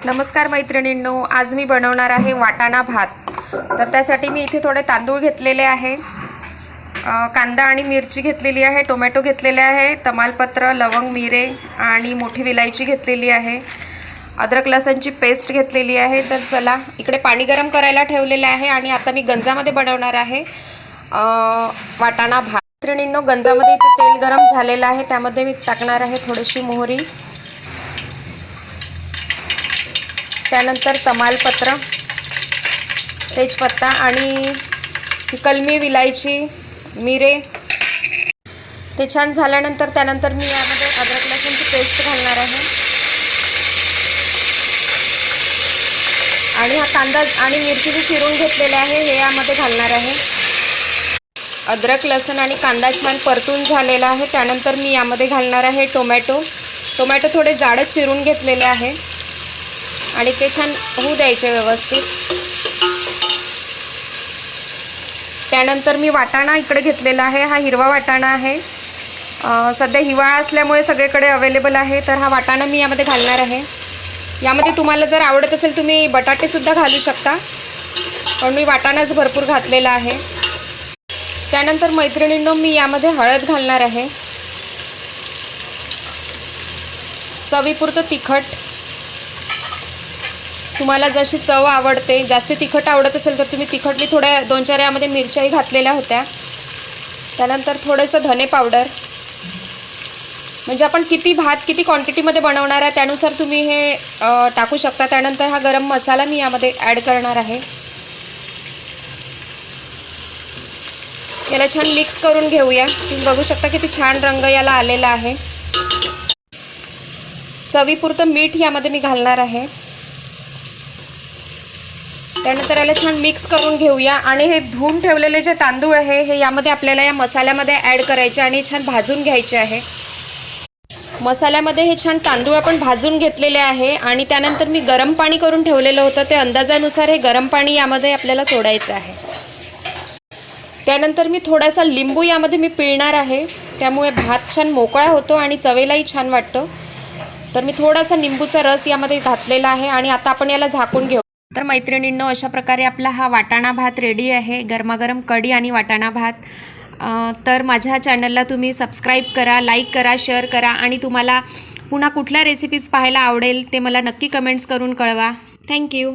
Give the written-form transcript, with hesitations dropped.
नमस्कार मैत्रिणींनो, आज मी बनवणार आहे वाटाणा भात। तर त्यासाठी मी इथे थोडे तांदूळ घेतलेले आहे, कांदा आणि मिरची घेतलेली आहे, टोमॅटो घेतलेले आहे, तमालपत्र, लवंग, मिरे आणि मोठी विलायची घेतलेली आहे, अद्रक लसणची पेस्ट घेतलेली आहे। तर चला, इकडे पाणी गरम करायला ठेवलेले आहे आणि आता मी गंजामध्ये बनवणार आहे वाटाणा भात। मैत्रिणींनो, गंजामध्ये इथे तेल गरम झालेलं आहे, त्यामध्ये मी टाकणार आहे थोडीशी मोहरी, त्यानंतर तमालपत्र, तेजपत्ता आणि कलमी, विलायची, मिरे। ते छान झाल्यानंतर त्यानंतर मी यामध्ये अद्रक लसूणची पेस्ट घालणार आहे आणि हा कांदा आणि मिरची जी चिरून घेतलेली आहे हे यामध्ये घालणार आहे। अद्रक लसूण आणि कांदा छान परतून झालेला आहे, त्यानंतर मी यामध्ये घालणार आहे टोमॅटो थोडे जाडच चिरून घेतलेले आहे आणि ते छान होऊ द्यायचे व्यवस्थित। त्यानंतर मी वाटाणा इकडे घेतलेला आहे, हा हिरवा वाटाणा आहे, सध्या हिवाळा असल्यामुळे सगळीकडे अवेलेबल आहे। तर हा वाटाणा मी यामध्ये घालणार आहे। यामध्ये तुम्हाला जर आवडत असेल तुम्ही बटाटे सुद्धा घालू शकता, पण मी वाटाणाच भरपूर घातलेला आहे। त्यानंतर मैत्रिणींनो, मी यामध्ये हळद घालणार आहे, चवीपुरतं तिखट, तुम्हाला जशी चव आवडते, जास्त तिखट आवडत असेल तर तुम्ही तिखट, मी थोड्या 2-4 यामध्ये मिरच्याही घातलेल्या होत्या। त्यानंतर थोडंसं धने पावडर, म्हणजे आपण किती क्वांटिटीमध्ये बनवणार आहे त्यानुसार तुम्ही हे टाकू शकता। त्यानंतर हा गरम मसाला मी यामध्ये ॲड करणार आहे, याला छान मिक्स करून घेऊया। तुम्ही बघू शकता किती छान रंग याला आलेला आहे। चवीपुरतं मीठ यामध्ये मी घालणार आहे, त्यानंतर याला छान मिक्स करून घेऊया आणि हे धुवून ठेवलेले जे तांदूळ आहे हे यामध्ये आपल्याला या मसाल्यामध्ये ॲड करायचे आणि छान भाजून घ्यायचे आहे। मसाल्यामध्ये हे छान तांदूळ आपण भाजून घेतलेले आहे आणि त्यानंतर मी गरम पाणी करून ठेवलेलं होतं, ते अंदाजानुसार हे गरम पाणी यामध्ये आपल्याला सोडायचं आहे। त्यानंतर मी थोडासा लिंबू यामध्ये मी पिळणार आहे, त्यामुळे भात छान मोकळा होतो आणि चवेलाही छान वाटतो। तर मी थोडासा लिंबूचा रस यामध्ये घातलेला आहे आणि आता आपण याला झाकून घेऊ। तर मैत्रिणींनो, अशा प्रकारे आपला हा वाटाणा भात रेडी आहे, गरमागरम कढी आणि वाटाणा भात। तर माझ्या चॅनलला तुम्ही सबस्क्राईब करा, लाईक करा, शेअर करा आणि तुम्हाला पुन्हा कुठल्या रेसिपीज पाहायला आवडेल ते मला नक्की कमेंट्स करून कळवा। थँक्यू।